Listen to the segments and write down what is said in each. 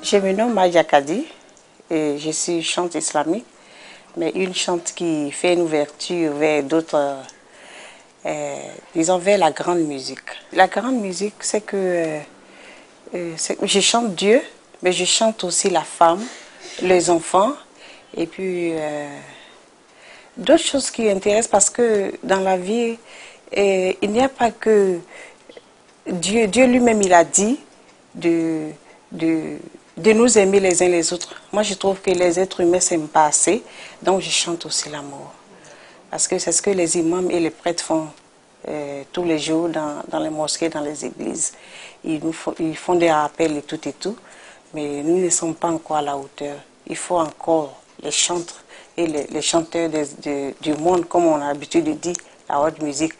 Je me nomme Madia Kadi et je suis chante islamique, mais une chante qui fait une ouverture vers d'autres, disons vers la grande musique. La grande musique, c'est que je chante Dieu, mais je chante aussi la femme, les enfants, et puis d'autres choses qui intéressent parce que dans la vie, il n'y a pas que Dieu. Dieu lui-même, il a dit de nous aimer les uns les autres. Moi, je trouve que les êtres humains ne s'aiment pas assez, donc je chante aussi l'amour. Parce que c'est ce que les imams et les prêtres font tous les jours dans les mosquées, dans les églises. Ils font des rappels et tout, mais nous ne sommes pas encore à la hauteur. Il faut encore les chantres et les chanteurs du monde, comme on a l'habitude de dire, la haute musique.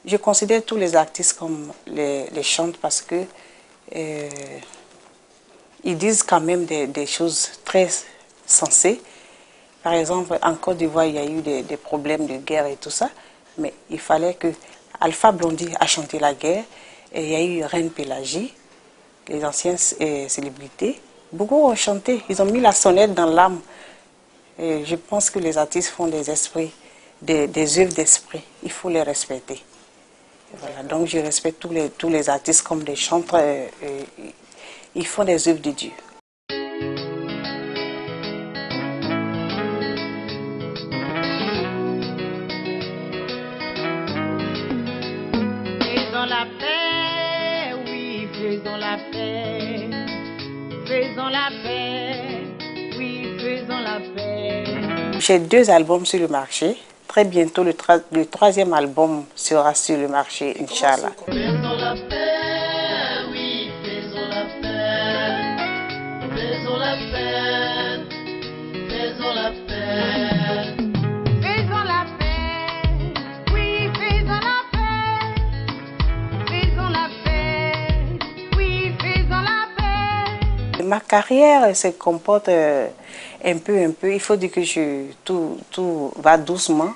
Je considère tous les artistes comme les chantres parce que ils disent quand même des choses très sensées. Par exemple, en Côte d'Ivoire, il y a eu des problèmes de guerre et tout ça, mais il fallait que Alpha Blondy a chanté la guerre, et il y a eu Reine Pélagie, les anciennes célébrités. Beaucoup ont chanté, ils ont mis la sonnette dans l'âme. Je pense que les artistes font des esprits, des œuvres d'esprit, il faut les respecter. Voilà, donc je respecte tous les artistes comme des chantres, ils font des œuvres de Dieu. Faisons la paix, oui, faisons la paix. Faisons la paix, oui, faisons la paix. J'ai 2 albums sur le marché. Très bientôt, le 3e album sera sur le marché, Inch'Allah. Faisons la paix, oui, faisons la paix. Faisons la paix, faisons la paix. Faisons la paix, oui, faisons la paix. Faisons la paix, oui, faisons la paix. Ma carrière se comporte un peu. Il faut dire que tout va doucement,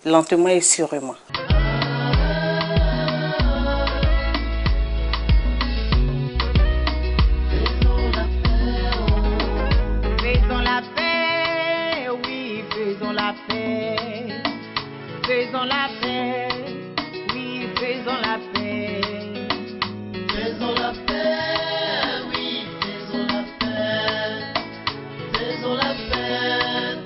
lentement et sûrement. Faisons la paix, oui, faisons la paix. Faisons la paix, oui, faisons la paix. Faisons la paix, oui, faisons la paix. Faisons la paix,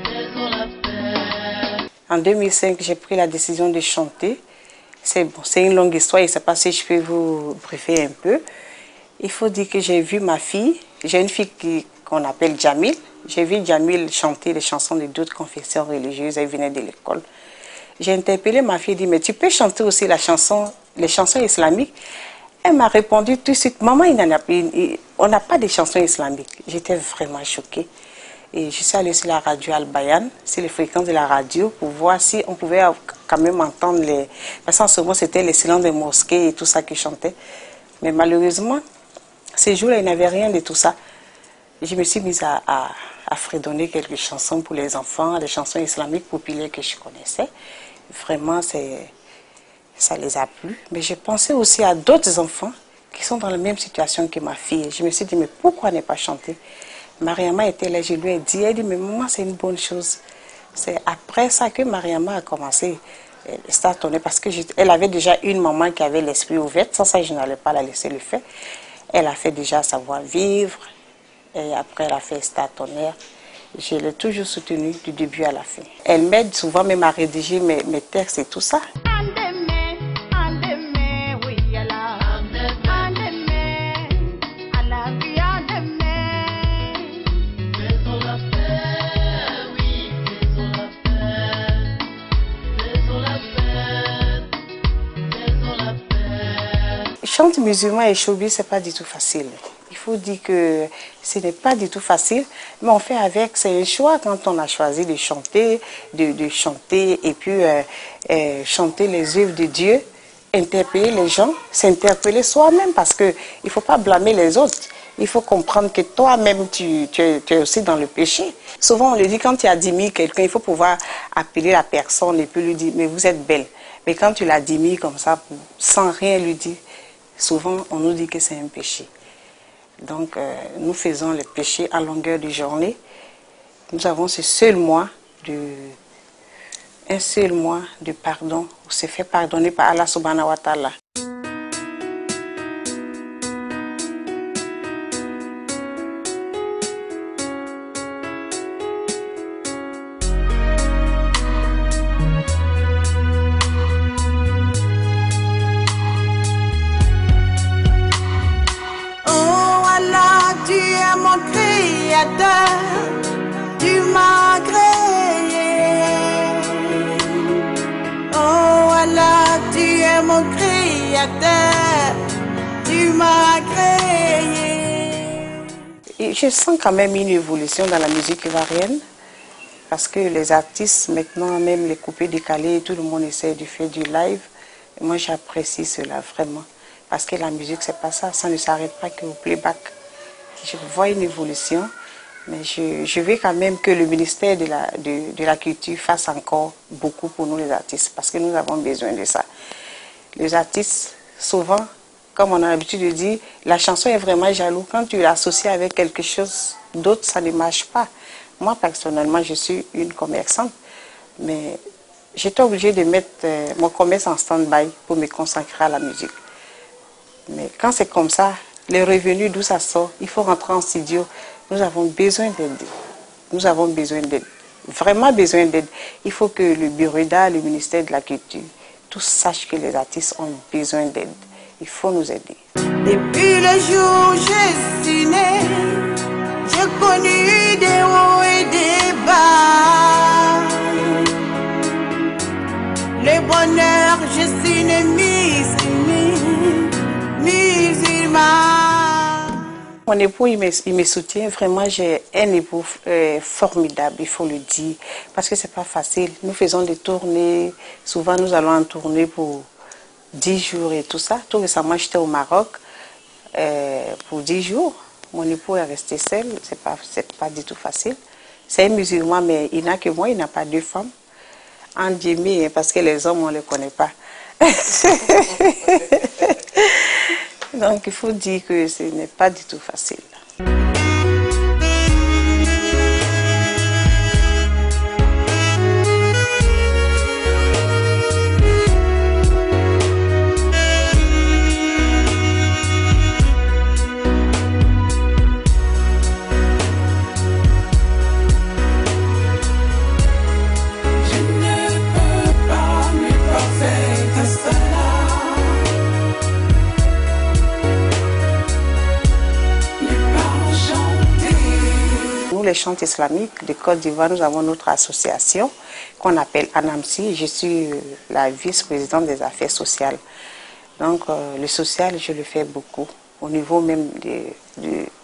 faisons la paix. En 2005, j'ai pris la décision de chanter. C'est une longue histoire, je ne sais pas si je peux vous briefer un peu. Il faut dire que j'ai vu ma fille, j'ai une fille qu'on appelle Jamil. J'ai vu Jamil chanter les chansons de d'autres confessions religieuses, elle venait de l'école. J'ai interpellé ma fille et dit, mais tu peux chanter aussi les chansons islamiques? Elle m'a répondu tout de suite, maman, on n'a pas de chansons islamiques. J'étais vraiment choquée. Et je suis allée sur la radio Al-Bayan, sur les fréquences de la radio, pour voir si on pouvait quand même entendre les... Parce qu'en ce moment, c'était les silences des mosquées et tout ça qui chantait. Mais malheureusement, ces jours-là, il n'y avait rien de tout ça. Je me suis mise à fredonner quelques chansons pour les enfants, des chansons islamiques populaires que je connaissais. Vraiment, ça les a plu. Mais j'ai pensé aussi à d'autres enfants qui sont dans la même situation que ma fille. Je me suis dit, mais pourquoi ne pas chanter? Mariama était là, je lui ai dit, elle dit, mais maman, c'est une bonne chose. C'est après ça que Mariama a commencé à s'attendre, parce qu'elle avait déjà une maman qui avait l'esprit ouvert, sans ça, je n'allais pas la laisser le faire. Elle a fait déjà savoir-vivre, et après elle a fait Star Tonnerre. Je l'ai toujours soutenue du début à la fin. Elle m'aide souvent même à rédiger mes textes et tout ça. Chanter musulman et showbiz, c'est pas du tout facile. Il faut dire que ce n'est pas du tout facile, mais on fait avec, c'est un choix quand on a choisi de chanter, de chanter et puis chanter les œuvres de Dieu, interpeller les gens, s'interpeller soi-même parce qu'il ne faut pas blâmer les autres. Il faut comprendre que toi-même, tu es aussi dans le péché. Souvent, on le dit, quand tu as admis quelqu'un, il faut pouvoir appeler la personne et puis lui dire, mais vous êtes belle. Mais quand tu l'as admis comme ça, sans rien lui dire, souvent, on nous dit que c'est un péché. Donc, nous faisons le péché à longueur de journée. Nous avons ce seul mois un seul mois de pardon, où c'est fait pardonner par Allah subhanahu wa ta'ala. Tu m'as créé. Oh Allah, tu es mon créateur. Tu m'as créé. Et je sens quand même une évolution dans la musique ivoirienne. Parce que les artistes, maintenant, même les coupés décalés, tout le monde essaie de faire du live. Et moi, j'apprécie cela vraiment. Parce que la musique, c'est pas ça. Ça ne s'arrête pas qu'au playback. Je vois une évolution. Mais je veux quand même que le ministère de la Culture fasse encore beaucoup pour nous les artistes, parce que nous avons besoin de ça. Les artistes, souvent, comme on a l'habitude de dire, la chanson est vraiment jaloux. Quand tu l'associes avec quelque chose d'autre, ça ne marche pas. Moi, personnellement, je suis une commerçante, mais j'étais obligée de mettre mon commerce en stand-by pour me consacrer à la musique. Mais quand c'est comme ça, les revenus, d'où ça sort, il faut rentrer en studio. Nous avons besoin d'aide. Nous avons besoin d'aide. Vraiment besoin d'aide. Il faut que le bureau d'art, le ministère de la Culture, tous sachent que les artistes ont besoin d'aide. Il faut nous aider. Depuis le jour où je suis née, j'ai connu des hauts et des bas. Le bonheur, je suis une musulmane. Mon époux, il me soutient. Vraiment, j'ai un époux formidable, il faut le dire. Parce que c'est pas facile. Nous faisons des tournées. Souvent, nous allons en tournée pour 10 jours et tout ça. Tout récemment, j'étais au Maroc pour 10 jours. Mon époux est resté seul. C'est pas du tout facile. C'est un musulman, mais il n'a que moi. Il n'a pas deux femmes. En Djemé, parce que les hommes, on ne les connaît pas. Donc, il faut dire que ce n'est pas du tout facile. Les chants islamiques de Côte d'Ivoire, nous avons notre association qu'on appelle ANAMSI. Je suis la vice-présidente des affaires sociales. Donc, le social, je le fais beaucoup. Au niveau même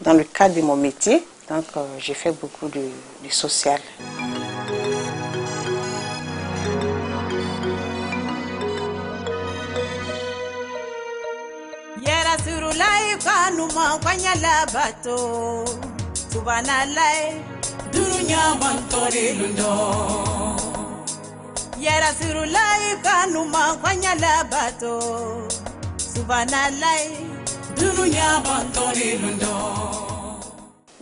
dans le cadre de mon métier, donc je fais beaucoup de social. Subhanallah, dunya mantore lundo. Ya Rasulullah, kanuma kwanya labato. Subhanallah, dunya mantore lundo.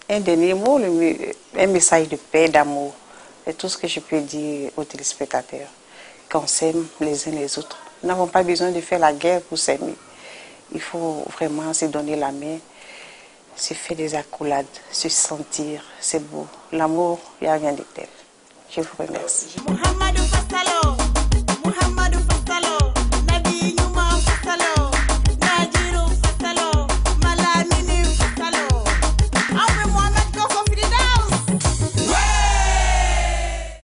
Un dernier mot, un message de paix, d'amour. C'est tout ce que je peux dire aux téléspectateurs. Qu'on s'aime les uns les autres. Nous n'avons pas besoin de faire la guerre pour s'aimer. Il faut vraiment se donner la main. Se faire des accolades, se sentir, c'est beau. L'amour, il n'y a rien de tel. Je vous remercie.